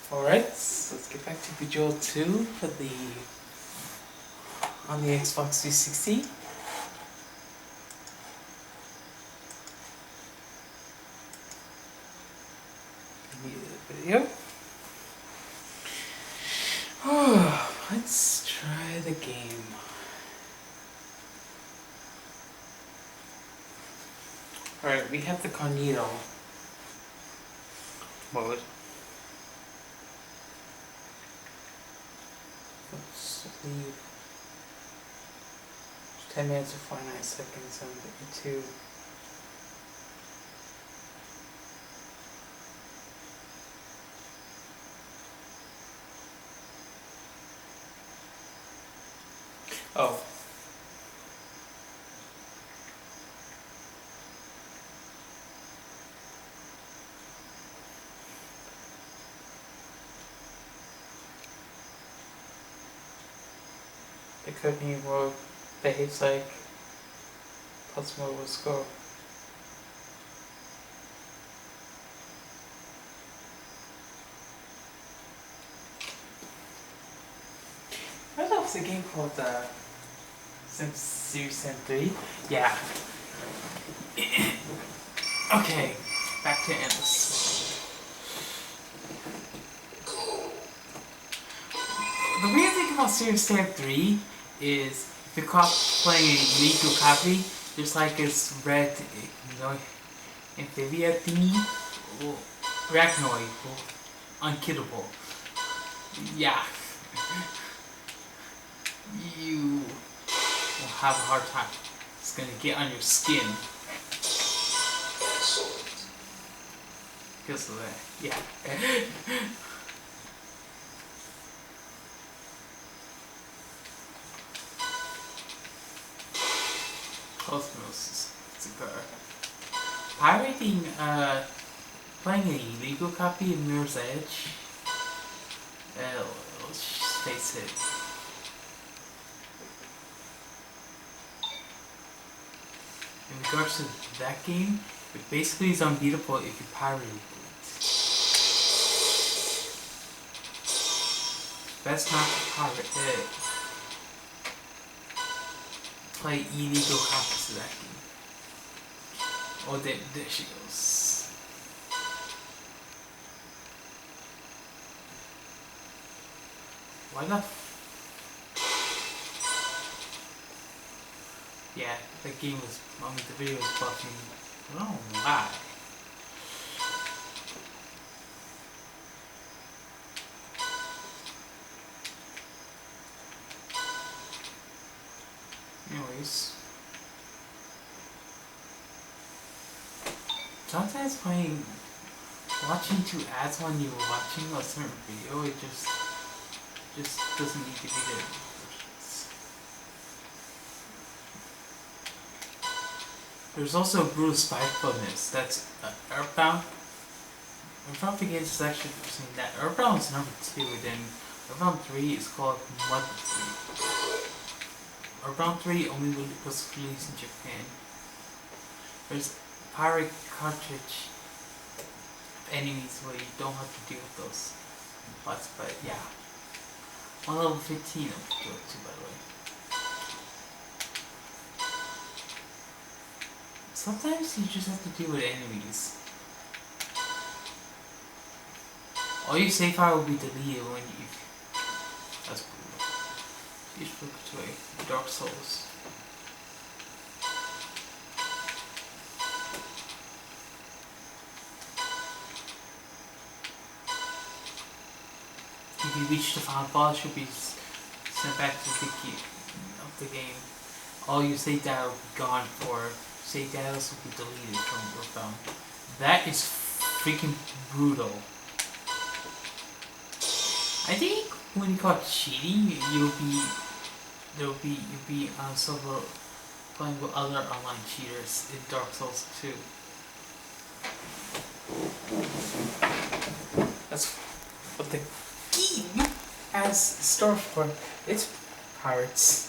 Alright, so let's get back to Bejeweled 2 for the on the Xbox 360. Video. Let's try the game. Alright, we have the Cognito mode. Let's leave 10 minutes and 49 seconds on the 2. Oh. The Cognito mode behaves like plus mode will score. I don't know if it's a game called Series Sim 3. Yeah. Okay, back to Endless. The weird thing about Series Sam 3 is if you're caught playing a illegal copy, there's like this red, amphibia thingy, arachnoid, unkillable. Yeah. You will have a hard time. It's gonna get on your skin. Because of that, yeah. Osmosis cigar. Pirating, playing an illegal copy of Mirror's Edge. Let's just face it. In regards to that game, it basically is unbeatable if you pirate it. Best not to pirate it. Play illegal copies of that game. Oh, there she goes. Why not? Yeah, that game was, the video was buffing. I don't know why. Anyways. Sometimes watching 2 ads when you're watching a certain video, it just doesn't need to be there. There's also brutal spitefulness. That's Earthbound. Earthbound begins is actually saying that Earthbound is number 2, and then Earthbound 3 is called Mud 3. Earthbound 3 only was released in Japan. There's pirate cartridge enemies where you don't have to deal with those bots, but yeah. On level 15 of Bejeweled 2, by the way. Sometimes you just have to deal with enemies. All your save file will be deleted when you... That's brutal. You just look to a Dark Souls. If you reach the final boss, you'll be sent back to the beginning of the game. All your save data will be gone, for save data will be deleted from your phone. That is freaking brutal. I think when you call it cheating, you'll be on server playing with other online cheaters in Dark Souls 2. That's what the game has store for. It's pirates.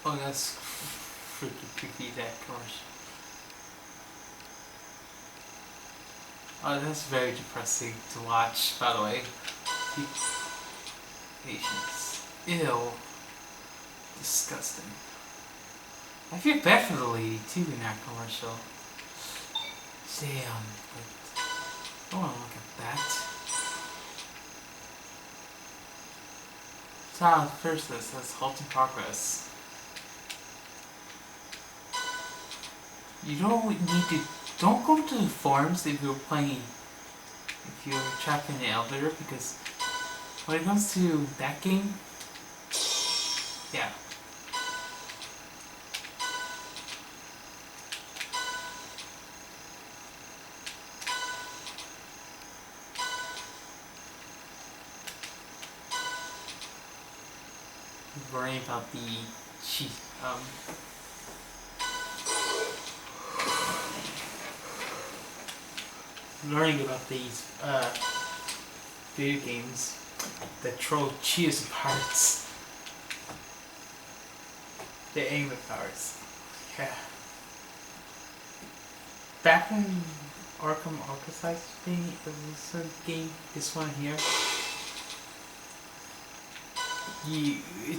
Oh, that's freaking creepy, that commercial. Oh, that's very depressing to watch, by the way. Patience. Ew. Disgusting. I feel bad for the lady, too, in that commercial. Damn, but I don't want to look at that. So, first this says halt in progress. You don't need to. Don't go to the forums if you're playing. If you're trapped in the elevator, because when it comes to that game, yeah. Worrying about the cheat, learning about these video games that troll cheers and pirates. They aim at pirates. Yeah. Back when Arkham Archetypes thing, this game, this one here, it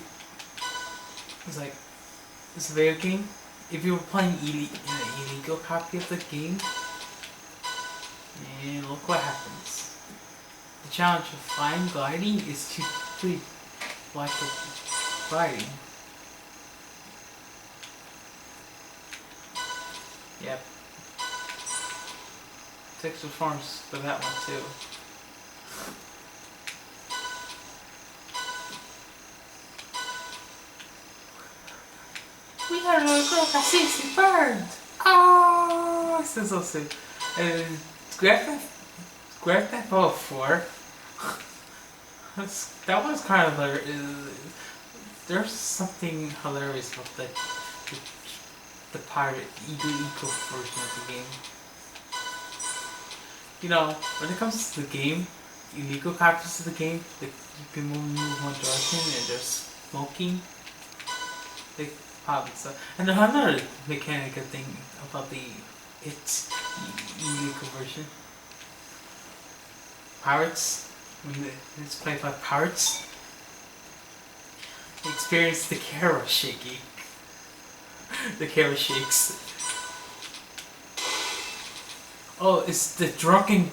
was like, it's a video game. If you were playing in an illegal copy of the game, and look what happens. The challenge of flying gliding is to complete like gliding. Yep. Texture forms for that one too. We got another girl got 60 birds! Oh, this is so sick. And Grand Theft Auto 4. That was kind of hilarious. There's something hilarious about the pirate illegal version of the game. You know, when it comes to the game, illegal copies of the game, you can move one direction and they're smoking. They pop and stuff. And another mechanical thing about its illegal version. Pirates, when it's played by pirates, they experience the camera shaking. The camera shakes. Oh, it's the drunken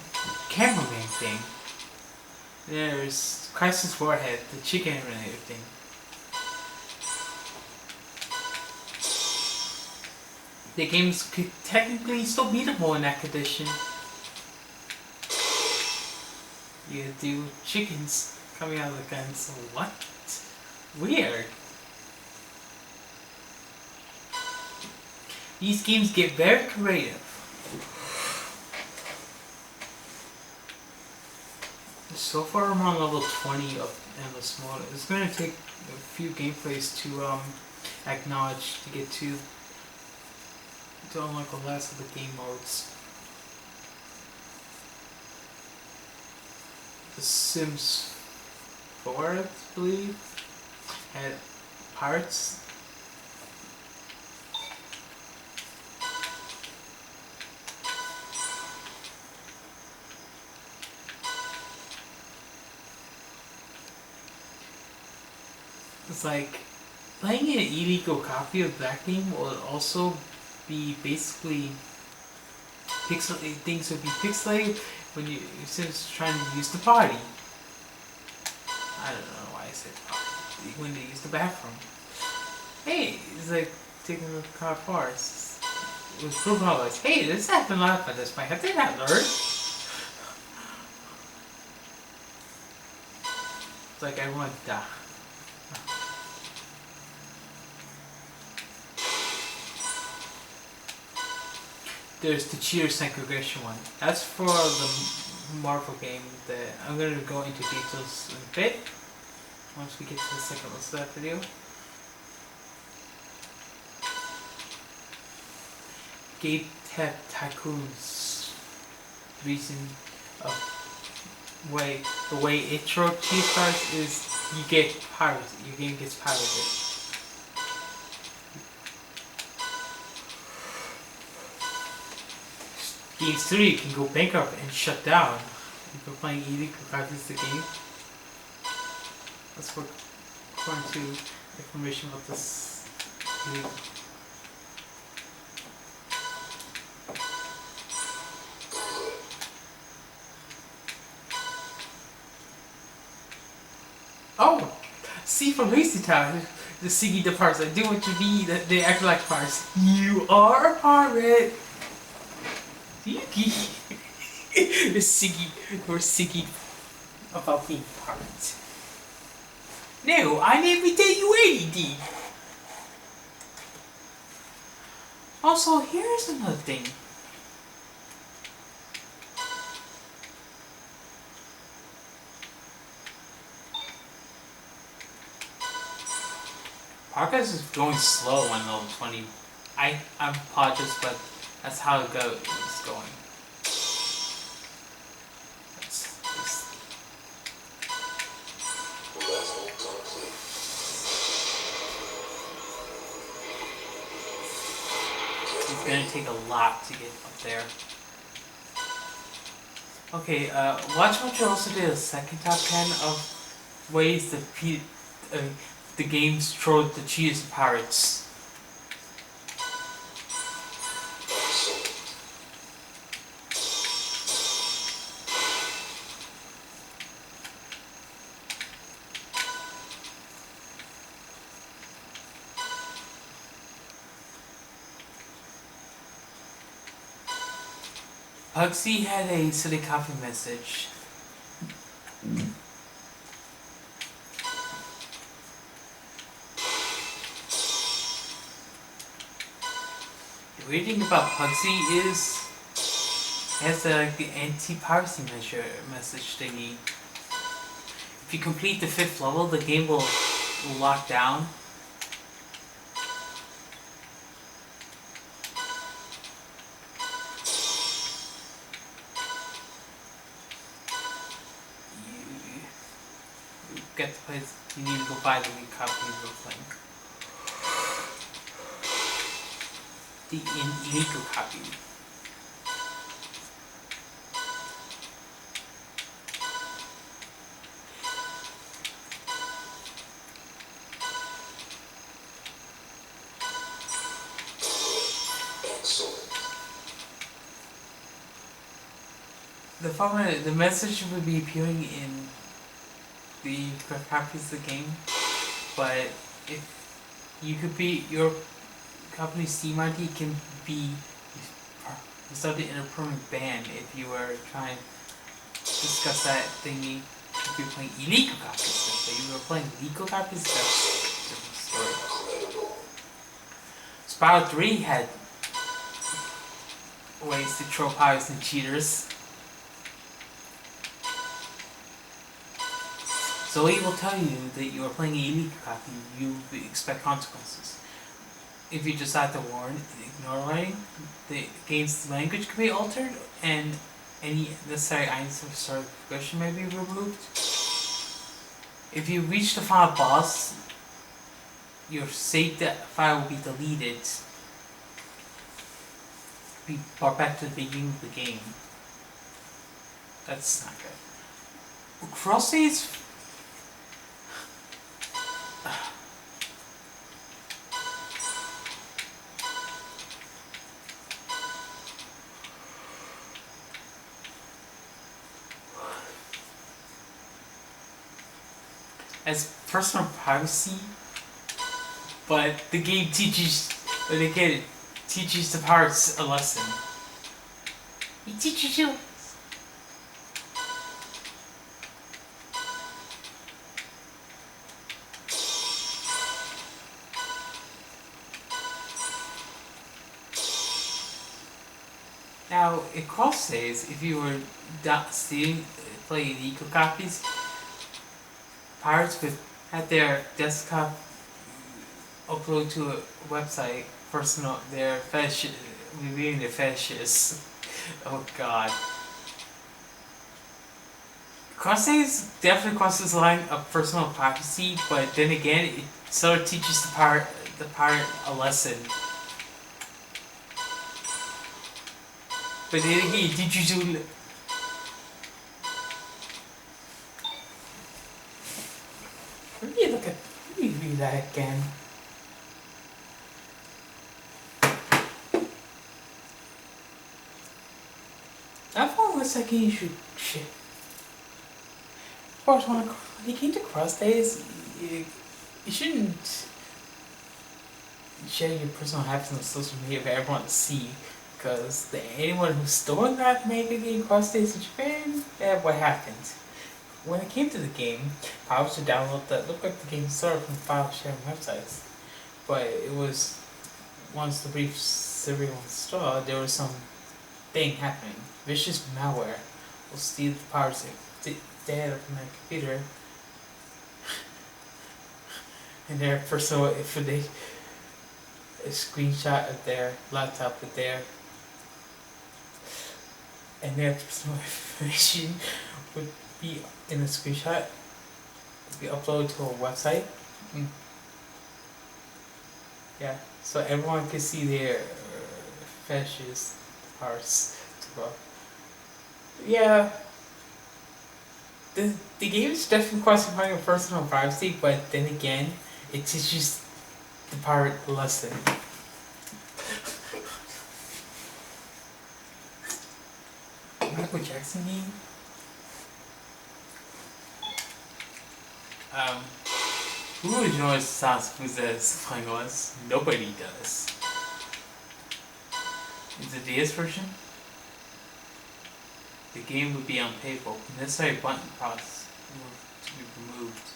cameraman thing. There's Crisis Warhead, the chicken animator thing. The games could technically still beatable in that condition. You do chickens coming out of the guns. What? Weird. These games get very creative. So far I'm on level 20 of Endless Mode. It's going to take a few gameplays to acknowledge to get to unlock the last of the game modes. The Sims 4, I believe, had pirates. It's like playing an illegal copy of that game will also be basically things will be pixelated when you Sims trying to use the potty. I don't know why I said potty. When they use the bathroom. Hey, it's like taking the car far. It was proof always. Hey, this happened last by this point. Have they not learned? It's like I want to die. There's the cheer segregation one. That's for the Marvel game that I'm going to go into details in a bit. Once we get to the second list of that video. Gate Tap Tycoon's reason of the way intro cheese cards is you get pirated. Your game gets pirated. game studio can go bankrupt and shut down if you're playing illegal copies of the game. That's what, according to information about this illegal. Oh! See from Hasty Town, the Siggy the parts. I do what you need, they act like parts. You are a pirate! Yuki! The Siggy, or Siggy about being pirates. No, I never tell you anything! Also, here's another thing. Progress is going slow on level 20. I apologize, but that's how it goes. It's going. It's gonna take a lot to get up there. Okay, watch what you also did a second top 10 of ways the games throw the cheaters and pirates. Pugsy had a silly copy message. The weird thing about Pugsy is it has the anti-piracy message thingy. If you complete the 5th level, the game will lock down. Get the place, you need to go buy the new copy of the thing. The illegal copy. The message will be appearing in the copies of the game, but if you could be your company's Steam ID can be resulted in a permanent ban if you were trying to discuss that thingy if you're playing illegal copies. But if you were playing legal copies, that's a different story. Spiral 3 had ways to throw pirates and cheaters. So it will tell you that you are playing a illegal copy, you expect consequences. If you decide to warn, ignore writing, the game's language can be altered, and any necessary items of certification may be removed. If you reach the final boss, your saved file will be deleted. Be brought back to the beginning of the game. That's not good. Cross-saves. As personal privacy, but the game teaches the pirates a lesson. It teaches you. Now, it cross saves if you were stealing, playing illegal copies. Pirates would have their desktop upload to a website, their fetish, reviewing their fetishes. Oh god. Cross saves definitely crosses the line of personal privacy, but then again, it sort of teaches the pirate a lesson. But then again, did you do? Let me look at. Let me read that again. I thought one second you should shit. Of course, when you came to cross days, you shouldn't share your personal habits on social media for everyone to see. Because anyone who's storing that mega game cross days in Japan, what happened? When it came to the game, I was to download that looked like the game started from file sharing websites. But it was once the brief serial installed, there was some thing happening. Vicious malware will steal the parts of data from my computer, and their personal if they a screenshot of their laptop with their and their personal information would be in a screenshot, would be uploaded to a website. Yeah, so everyone could see their fetishes parts to go. Yeah, the game is definitely crossing your personal privacy, but then again, it teaches the pirate lesson. Michael Jackson game? Who really knows who the song was? Nobody does. In the DS version, the game would be unplayable. The necessary button process to be removed,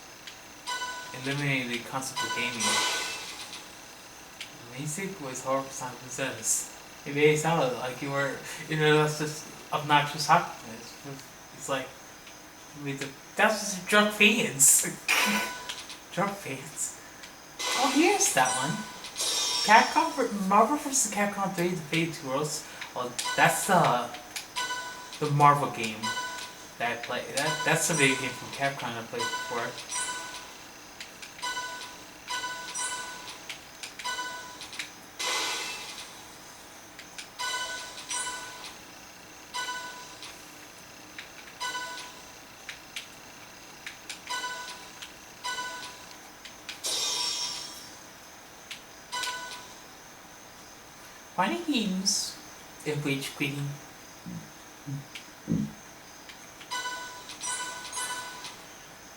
eliminating the concept of gaming. The music was horrible sound possessed. It made it sound like you were, that's just obnoxious happiness. It's like, that's just drunk fans. Drunk fans. Oh, here's that one. Marvel vs. Capcom 3: The Fate 2 Worlds. Well, that's the Marvel game that I played. That's the video game from Capcom I played before. Finding games in which quitting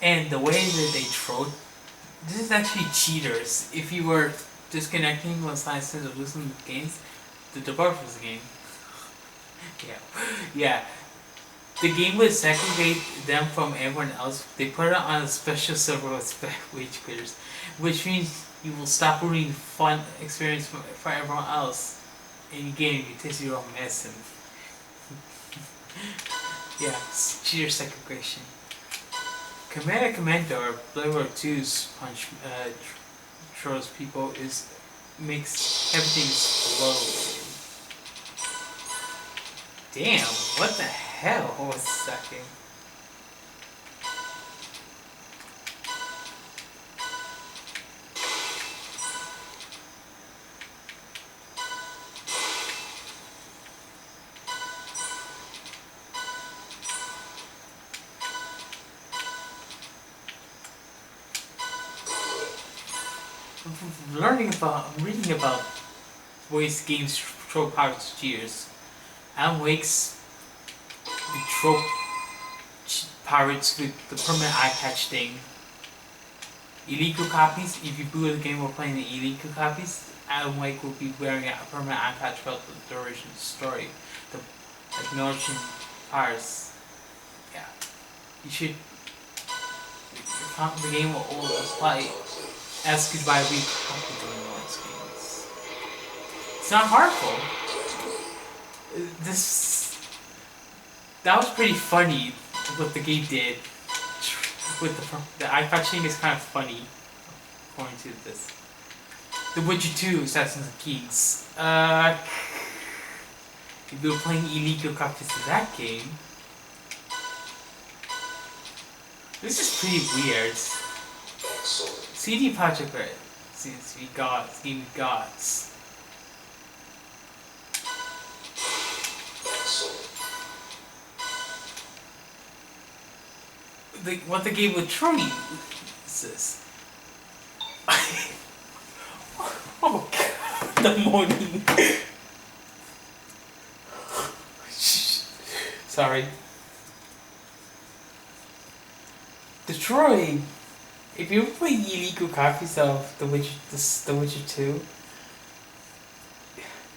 and the way that they troll, this is actually cheaters. If you were disconnecting one side of losing games, the developers of the game. Yeah. The game would segregate them from everyone else. They put it on a special server with wage quitters, which means you will stop ruining fun experience for everyone else. In the game, you taste your own medicine. Yeah, it's cheater segregation. Command & Commander, Blair 2's punch trolls people makes everything explode. Damn, what the hell? Hold on a second. Reading about ways games troll pirates cheaters. Alan Wake's the troll pirates with the permanent eye patch thing. Illegal copies. If you boot the game while playing the illegal copies, Alan Wake will be wearing a permanent eye patch throughout the duration of the story. The acknowledging pirates. Yeah, you should. The game will always play. Ask you by week doing noise games. It's not harmful. That was pretty funny what the game did. With the eye patching is kind of funny, according to this. The Witcher 2 Assassins and Kings. If you were playing illegal copies of that game, this is pretty weird. CD Projekt Red seems to be gods, game gods. What the game would truly is this. Oh god, the morning. Sorry. Detroit. If you play illegal copies of The Witcher 2,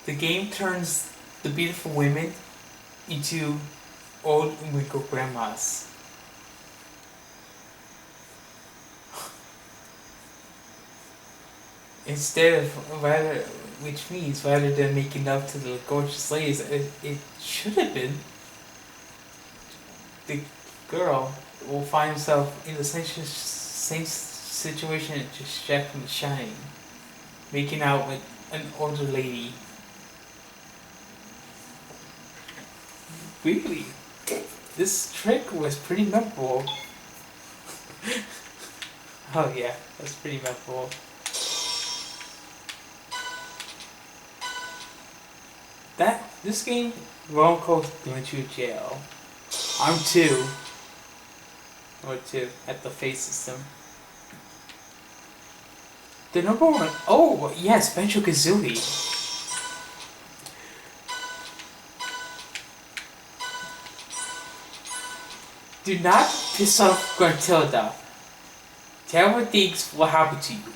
the game turns the beautiful women into old wrinkled grandmas. Which means rather than making love to the gorgeous ladies, it should have been the girl will find himself in the same situation as just Jack from The Shining, making out with an older lady. Really, this trick was pretty memorable. Oh yeah, that's pretty memorable. This game won't go to jail. I'm 2. Or 2 at the face system. The number 1. Oh yes, Banjo-Kazooie. Do not piss off Gruntilda. Terrible things will happen to you.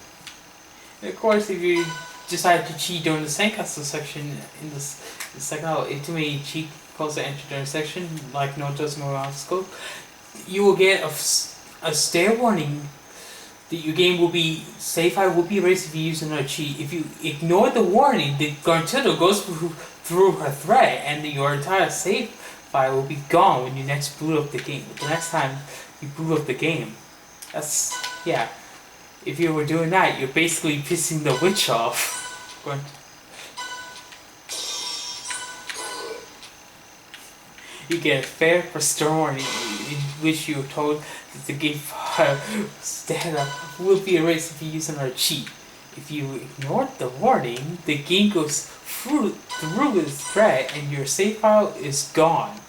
And of course, if you decide to cheat during the sandcastle section in the second level, if too many cheat codes are entered during the section, like no does more obstacle, you will get a stare warning that your game will be save file will be erased if you use another cheat. If you ignore the warning, the Gruntilda goes through her thread, and your entire save file will be gone when you next boot up the game. The next time you boot up the game, yeah. If you were doing that, you're basically pissing the witch off. You get a fair warning in which you are told that the game file will be erased if you use another cheat. If you ignore the warning, the game goes through its thread and your save file is gone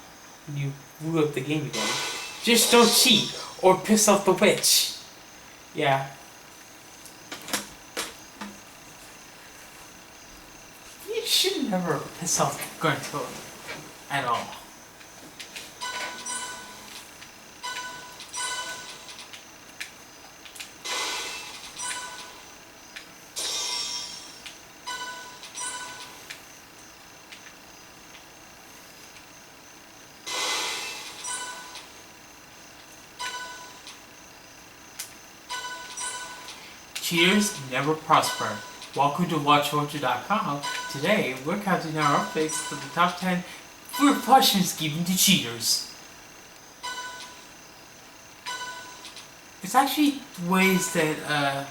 when you boot up the game again. Just don't cheat or piss off the witch. Yeah. You should never piss off Gruntilda at all. Cheaters never prosper. Welcome to WatchWatcher.com. Today, we're counting our updates for the top 10 weird punishments given to cheaters. It's actually ways that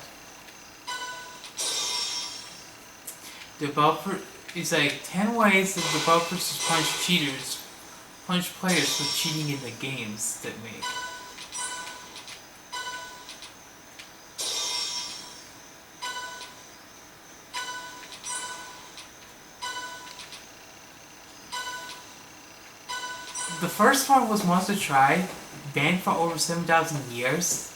developer it's like 10 ways that developers punish players for cheating in the games that make. The first one was Monster Try, banned for over 7,000 years.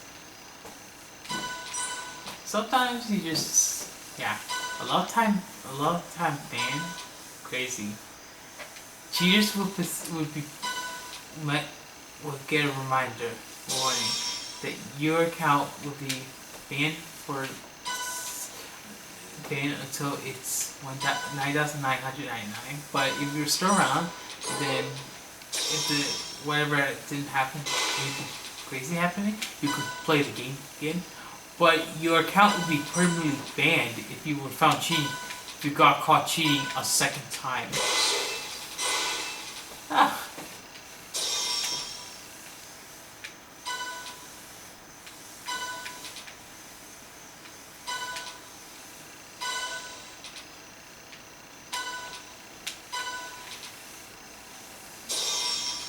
Sometimes you just, yeah, a lot of time banned. Crazy. Cheaters would get a warning that your account will be banned until it's 9,999. But if you're still around, then if whatever didn't happen, anything crazy happening, you could play the game again. But your account would be permanently banned if you were found cheating. If you got caught cheating a second time.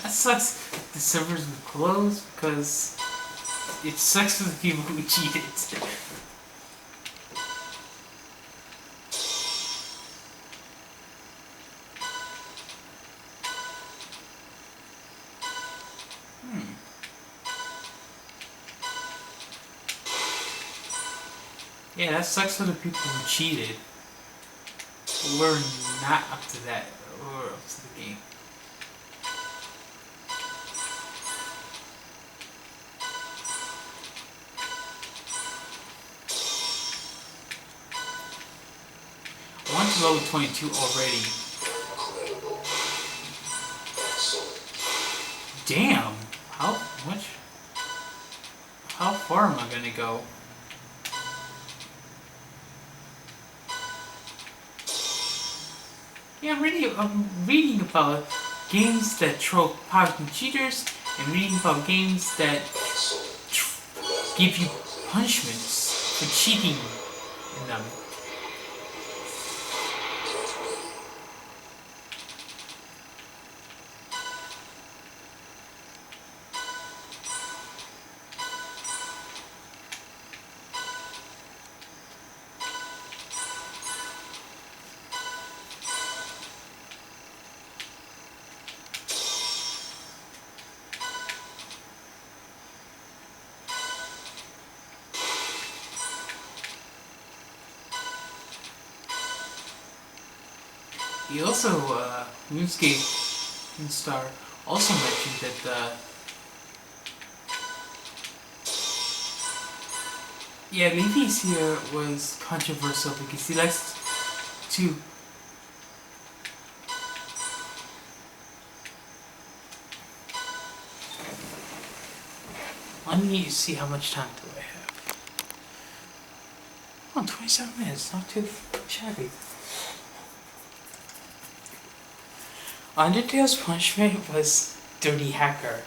That sucks. The servers would close because it sucks for the people who cheated. Yeah, that sucks for the people who cheated. We're not up to that. We're up to the game. I want to level 22 already. Damn! How much? How far am I gonna go? Yeah, I'm reading about games that troll pirates and cheaters, and reading about games that give you punishments for cheating in them. He also, RuneScape Star also mentioned that yeah, Levy's here was controversial because he likes to let me see how much time do I have. Oh, 27 minutes, not too shabby. Undertale's punishment was Dirty Hacker.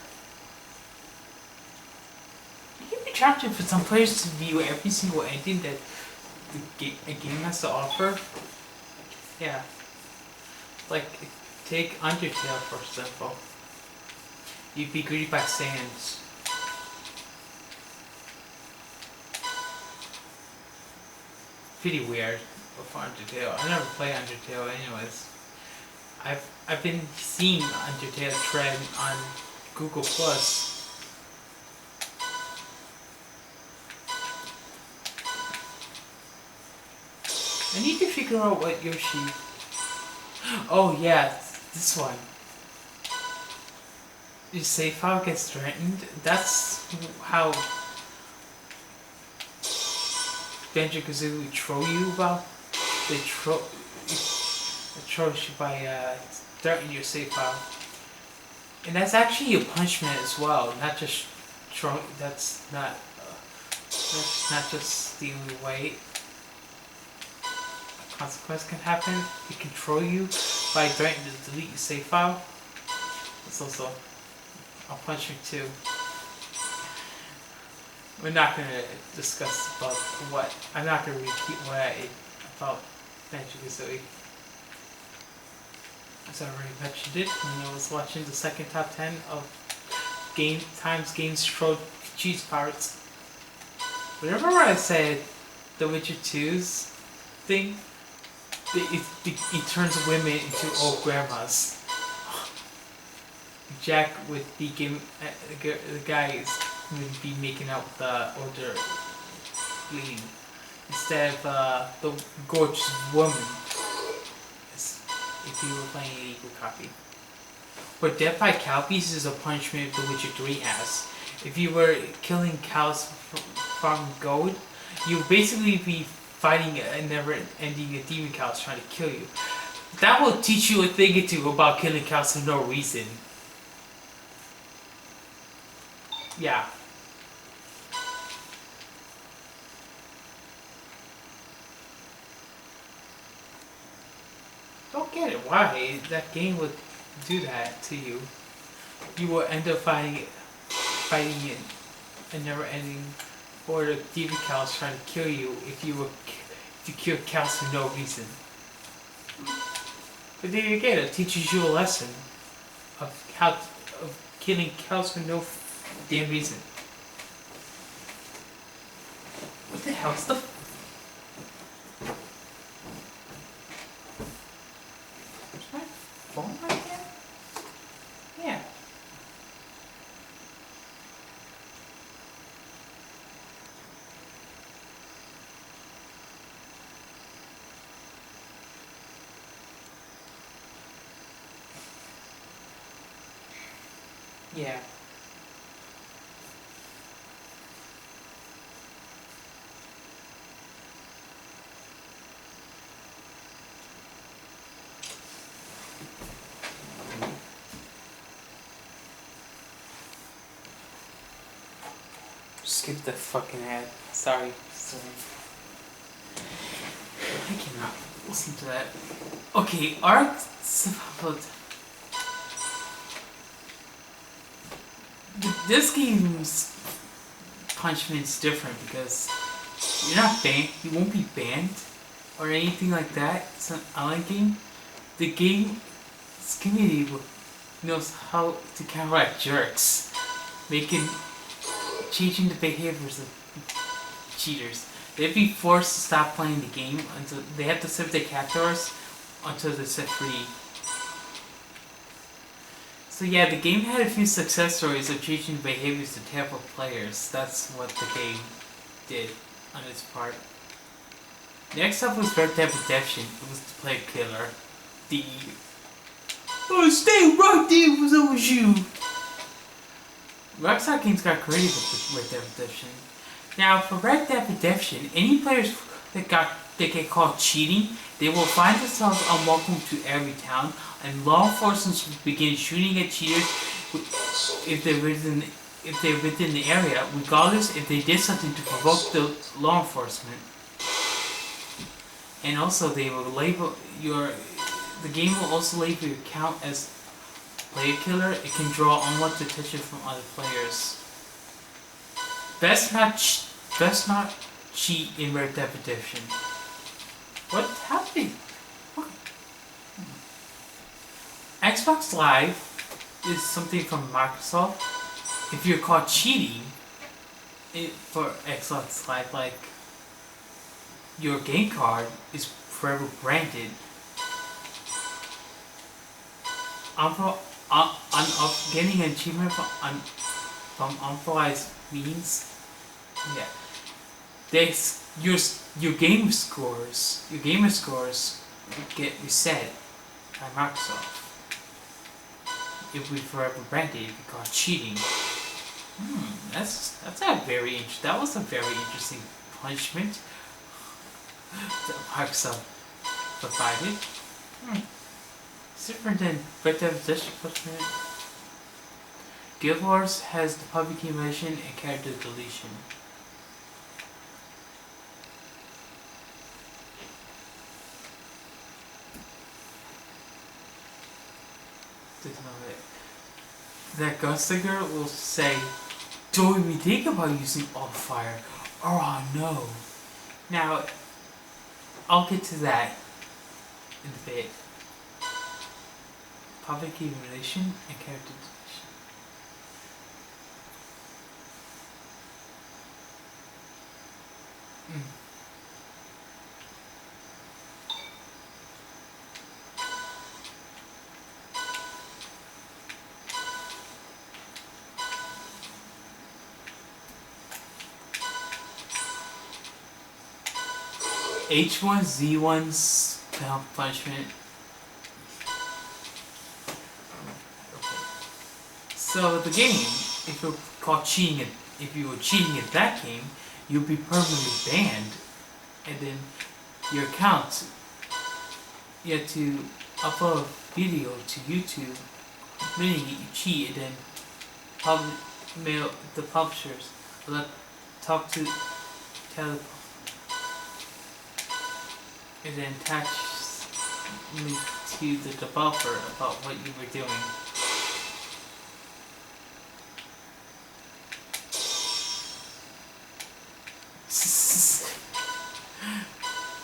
It can be attractive for some players to view every single ending that a game has to offer. Yeah. Like, take Undertale for example. You'd be greeted by sands. Pretty weird for Undertale. I never play Undertale anyways. I've been seeing Undertale trend on Google Plus. I need to figure out what Yoshi. Oh yeah, this one. Your save file gets threatened. That's how Banjo-Kazooie would troll you about. They troll you by threatening your save file, and that's actually a punishment as well. Not just troll. That's not just the only way a consequence can happen. It can troll you by threatening to delete your save file. It's also a punishment too. We're not going to discuss about what. I'm not going to repeat what about Banjo-Kazooie. As I already mentioned it when I was watching the second top 10 of games trolled cheese pirates. Remember when I said The Witcher 2's thing? It turns women into old grandmas. Jack would be the guys would be making out with the older lady instead of the gorgeous woman. If you were playing a legal copy. But death by cow pieces is a punishment The Witcher 3 has. If you were killing cows from gold, you would basically be fighting a never-ending demon cows trying to kill you. That will teach you a thing or two about killing cows for no reason. Yeah. Don't get it why that game would do that to you. You will end up fighting a never-ending horde of demon cows trying to kill you if you kill cows for no reason. But then again, it teaches you a lesson of killing cows for no damn reason. What the hell's the? Is my phone right there? Yeah. Yeah. Skip the fucking ad. Sorry. I cannot listen to that. Okay, Ark Survival. This game's punishment's different because you're not banned. You won't be banned or anything like that. It's an online game. The game's community knows how to counteract jerks, changing the behaviors of cheaters. They'd be forced to stop playing the game until they have to serve their captors until they're set free. So yeah, the game had a few success stories of changing behaviors of terrible players. That's what the game did on its part. Next up was Red Dead Redemption. It was the player killer. Oh, stay right there was over you! Rockstar Games got creative with Red Dead Redemption. Now, for Red Dead Redemption, any players that get caught cheating, they will find themselves unwelcome to every town, and law enforcement will begin shooting at cheaters if they're within the area, regardless if they did something to provoke the law enforcement. And also, they will label the game will also label your account as player killer. It can draw unwanted attention from other players. Best not cheat in Red Dead Redemption. What happened? What? Xbox Live is something from Microsoft. If you're caught cheating for Xbox Live, like your game card is forever branded. Getting an achievement from unauthorized means. Yeah. Your gamer scores get reset by Microsoft. If we forever branded if you caught cheating. That was a very interesting punishment that Microsoft provided. Different than Red Dead Redemption punishment. Guild Wars has the public humiliation and character deletion. That gunslinger will say, "Don't even think about using all fire, or I'll know." Now, I'll get to that in a bit. Public humiliation and character deletion. H1Z1's punishment. So the game, if you're caught cheating if you were cheating at that game, you'll be permanently banned, and then your account, you have to upload a video to YouTube admitting you cheat, and then mail the publishers, tell the and then attach link to the developer about what you were doing.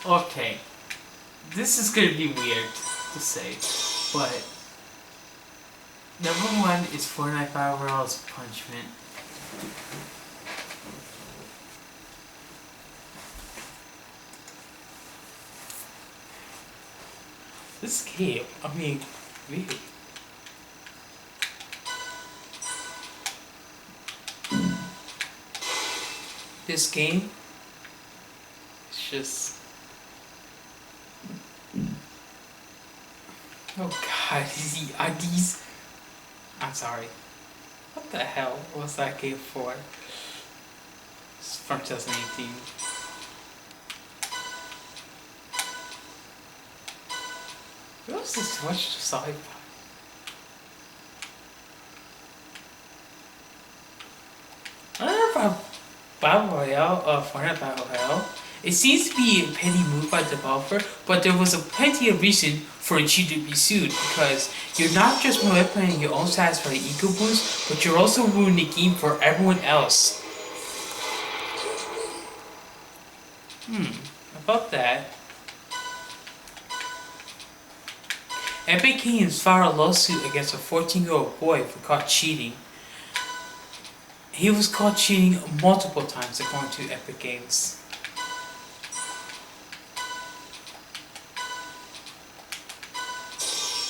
Okay, this is gonna be weird to say, but number one is Fortnite Battle Royale's punishment. This game, really. This game is just... Oh god, I'm sorry. What the hell was that game for? It's from 2018. What was this too much sci-fi? I don't know about Battle Royale, Fortnite Battle Royale. It seems to be a petty move by the developer, but there was a plenty of reason for it to be sued because you're not just manipulating your own stats for the ego boost, but you're also ruining the game for everyone else. About that, Epic Games filed a lawsuit against a 14-year-old boy for caught cheating. He was caught cheating multiple times according to Epic Games.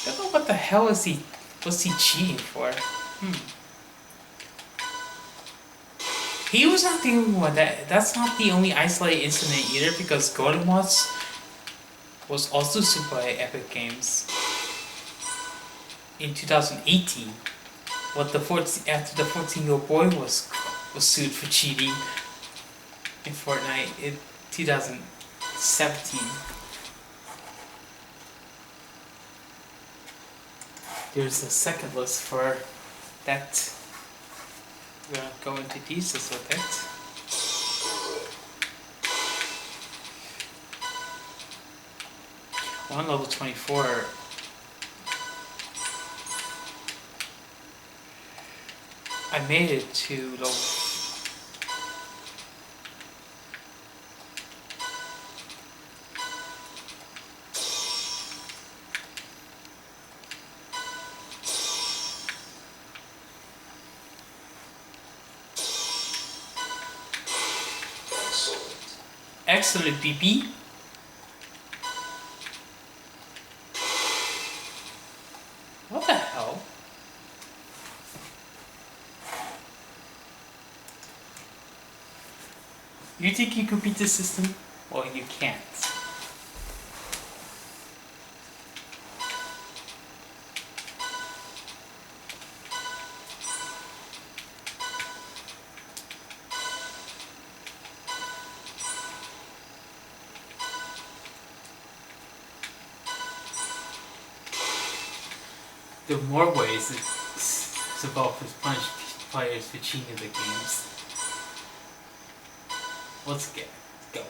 I don't know what the hell was he cheating for? He was not the only one. That's not the only isolated incident either, because Golden Moss was also sued by Epic Games in 2018. After the 14-year-old boy was sued for cheating in Fortnite in 2017. There's a second list for that. We're gonna go into details with it. On level 24, I made it to level Excellent, BB. What the hell? You think you could beat the system? Well, you can't. There are more ways that developers punish players for cheating in the games. Let's get going.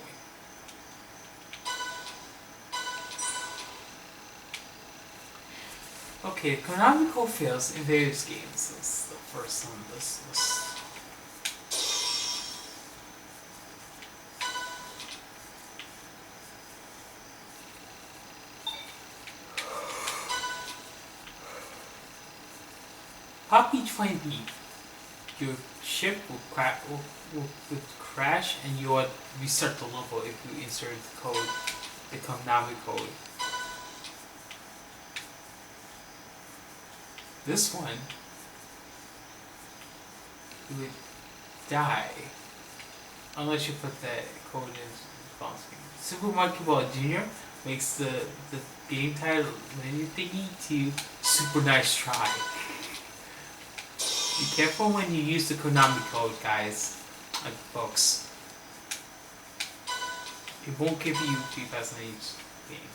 Okay, canonical fails in various games. That's the first on this list. Pop each flame beat. Your ship will crash and you will restart the level if you insert the code, the Konami code. This one, you would die unless you put that code in response. Super Monkey Ball Jr. makes the game title menu thingy to Super Nice Try. Be careful when you use the Konami code, guys, like books. It won't give you feedback on each game.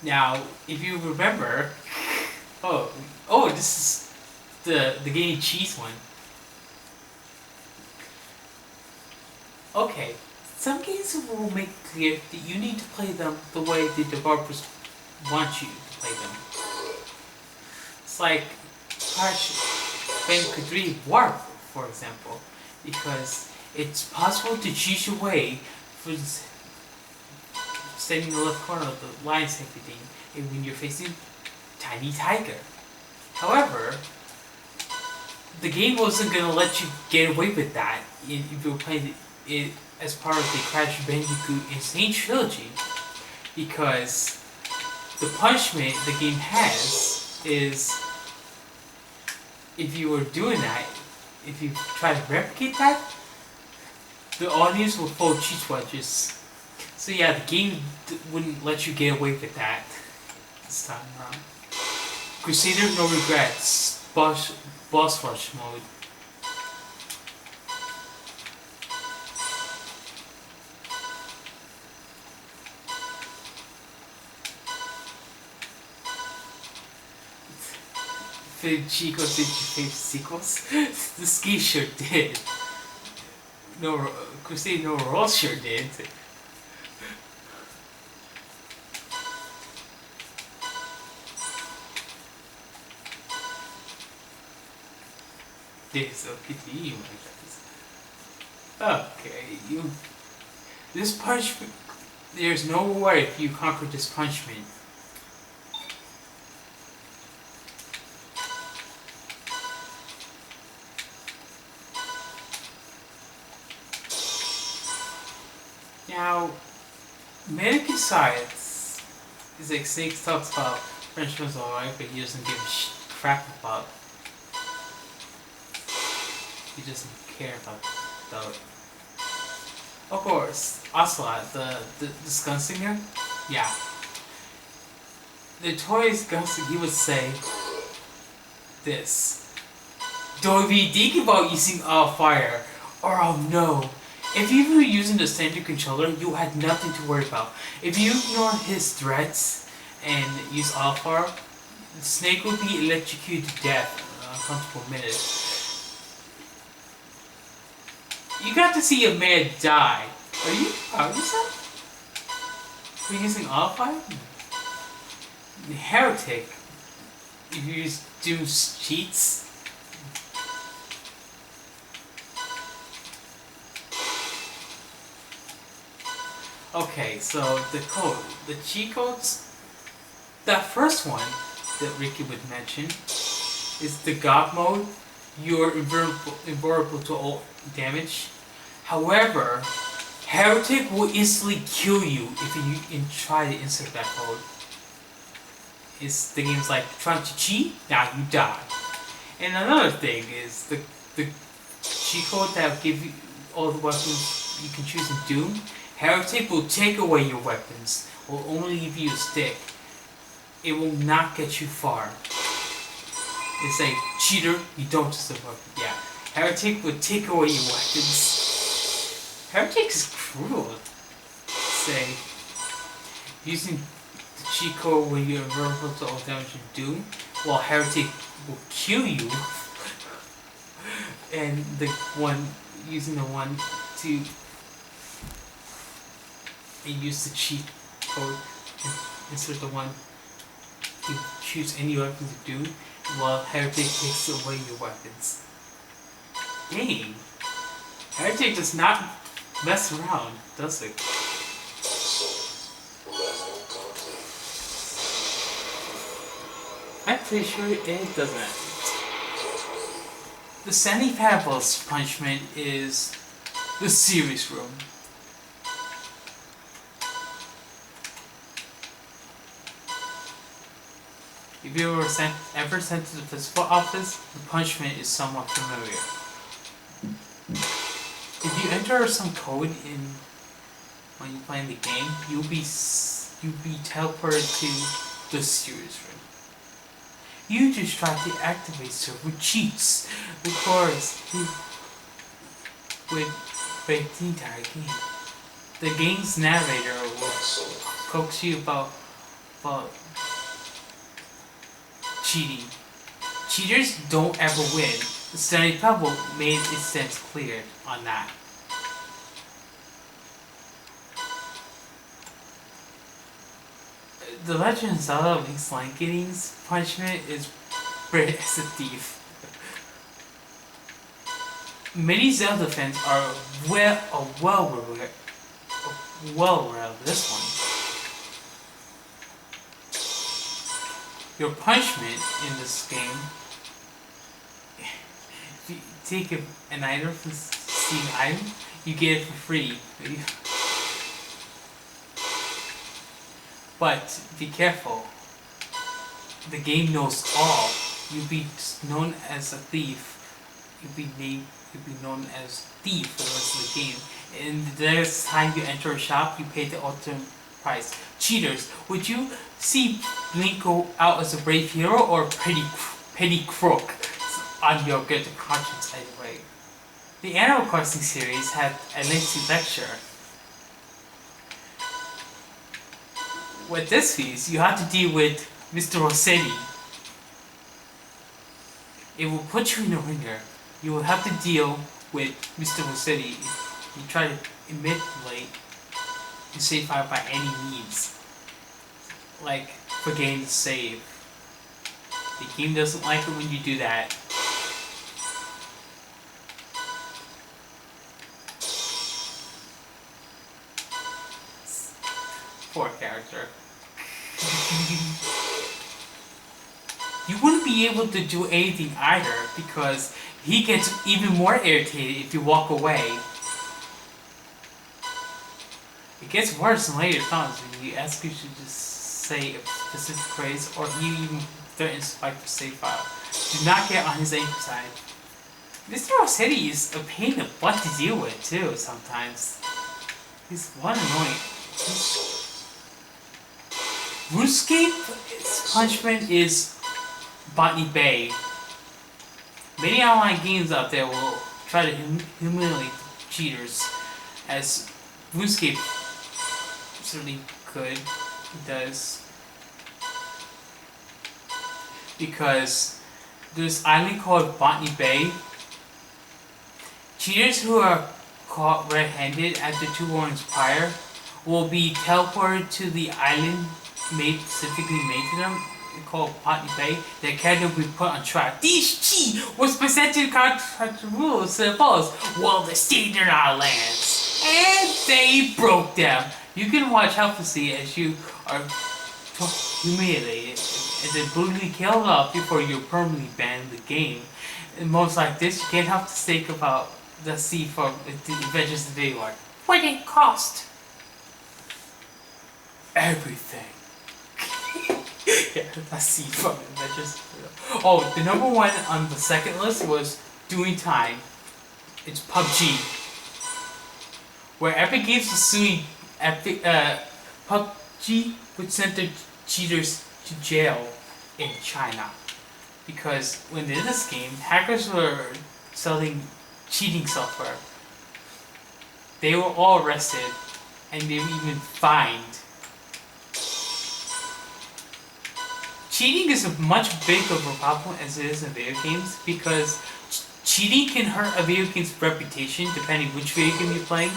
Now, if you remember, oh, this is the game cheese one. Okay, some games will make clear that you need to play them the way the developers want you to play them. It's like Crash Bandicoot 3 Warp, for example, because it's possible to choose your way for staying in the left corner of the line and everything, and when you're facing Tiny Tiger. However, the game wasn't going to let you get away with that if you were playing it as part of the Crash Bandicoot Insane Trilogy, because the punishment the game has is, if you were doing that, if you try to replicate that, the audience will throw cheese wedges. So yeah, the game wouldn't let you get away with that this time around. Crusader No Regrets. boss boss rush mode. Did Chico did you face sequels? The ski sure did. No, Crusade No Rolls sure did. This okay, okay, you. This punishment. There's no way if you conquer this punishment. Now, medical science is like Snake talks about French was alright, but he doesn't give a crap about. He doesn't care about the. Of course, Ocelot, the gunslinger, yeah. The toy's gunslinger, he would say this: "Don't be thinking about using fire, or I'll know." If you were using the standard controller, you had nothing to worry about. If you ignore his threats and use fire, Snake would be electrocuted to death in a comfortable minute. You got to see a man die. Are you proud of yourself? For using fire? The heretic. If you use Doom's cheats. Okay, so the cheat codes, that first one that Ricky would mention is the God mode. You're invulnerable to all damage. However, Heretic will instantly kill you if you try to insert that mode. The game's like trying to cheat, now you die. And another thing is the cheat code that will give you all the weapons you can choose in Doom. Heretic will take away your weapons, will only leave you a stick. It will not get you far. It's like, cheater, you don't just have weapons. Yeah. Heretic will take away your weapons. Heretic is cruel. Say, using the cheat code when you're vulnerable to all damage in Doom, while Heretic will kill you. And using the one to and use the cheat code and insert the one to choose any weapon to do, while Heretic takes away your weapons. Dang! Heretic does not mess around, does it? I'm pretty sure it doesn't. The semi-fabulous punishment is the serious room. If you were ever sent to the physical office, the punishment is somewhat familiar. If you enter some code when you play the game, you'll be teleported to the serious room. You just try to activate server cheats, of course, would break the entire game. The game's narrator will coax you about cheating. Cheaters don't ever win. Stanley Pebble made its sense clear on that. The Legend of Zelda Link's Awakening's punishment is bred as a thief. Many Zelda fans are well aware of this one. Your punishment in this game, if you take an item from Steam item, you get it for free. But be careful. The game knows all. You'll be known as a thief. You'll be known as thief for the rest of the game. And the next time you enter a shop, you pay the ultimate price. Cheaters, would you see Link go out as a brave hero or pay petty crook on your guilty conscience anyway. The Animal Crossing series had a lengthy lecture. With this piece, you have to deal with Mr. Rossetti. It will put you in a ringer. You will have to deal with Mr. Rossetti if you try to manipulate your save file by any means. Like forgetting to save. The game doesn't like it when you do that. Poor character. You wouldn't be able to do anything either because he gets even more irritated if you walk away. It gets worse in later times when you ask you to just say a specific phrase or he even threatens to wipe the save file. Do not get on his angry side. Mr. Rossetti is a pain in the butt to deal with too sometimes. He's one annoying. RuneScape's punishment is Botany Bay. Many online games out there will try to humiliate cheaters, as RuneScape certainly could, does. Because there's an island called Botany Bay. Cheaters who are caught red-handed after 2 warnings prior will be teleported to the island specifically made to them, called Botany Bay. Their character will be put on trial. This cheat was presented contrary to rules to impose while they stayed in our lands, and they broke them. You can watch helplessly as you are humiliated and then brutally killed off before you're permanently banned the game. In moments like this, you can't help to think about the sea from the Adventures of Daylight. What did it cost? Everything. Yeah, the sea from Adventures. Oh, the number 1 on the second list was Doing Time. It's PUBG. Where Epic Games was suing PUBG would send their cheaters to jail in China. Because when they did this game, hackers were selling cheating software. They were all arrested and they were even fined. Cheating is a much bigger of a problem as it is in video games because cheating can hurt a video game's reputation depending which video game you're playing.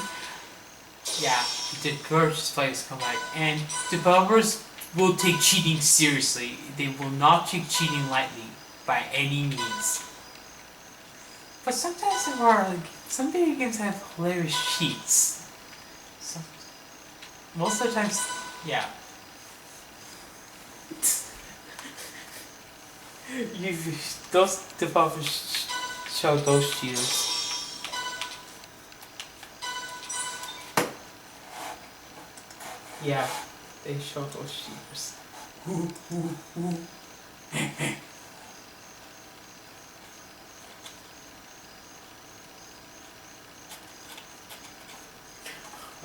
Yeah, the discourages players to come back, and developers will take cheating seriously. They will not take cheating lightly by any means. But sometimes there are some video games have hilarious cheats. Most of the times, yeah. Those developers show those cheaters. Yeah, they show those cheaters.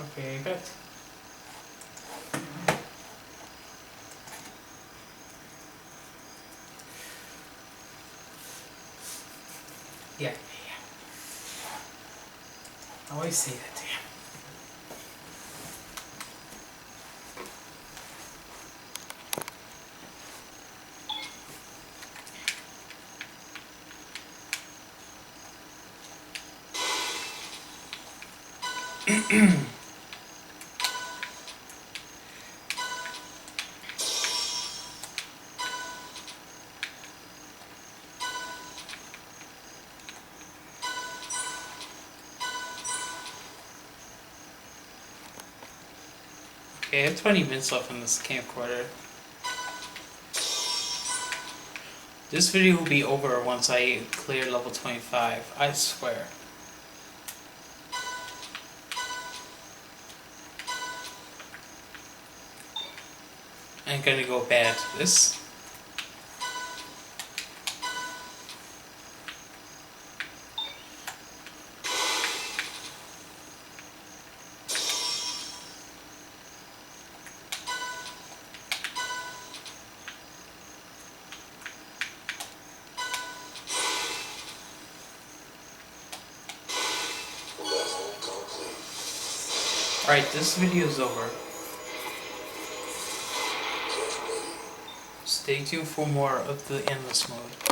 Okay, good. Yeah. I always say that to him. Okay, I have 20 minutes left in this camcorder. This video will be over once I clear level 25, I swear. I'm gonna go bad at this. Alright, this video is over. Stay tuned for more of the endless mode.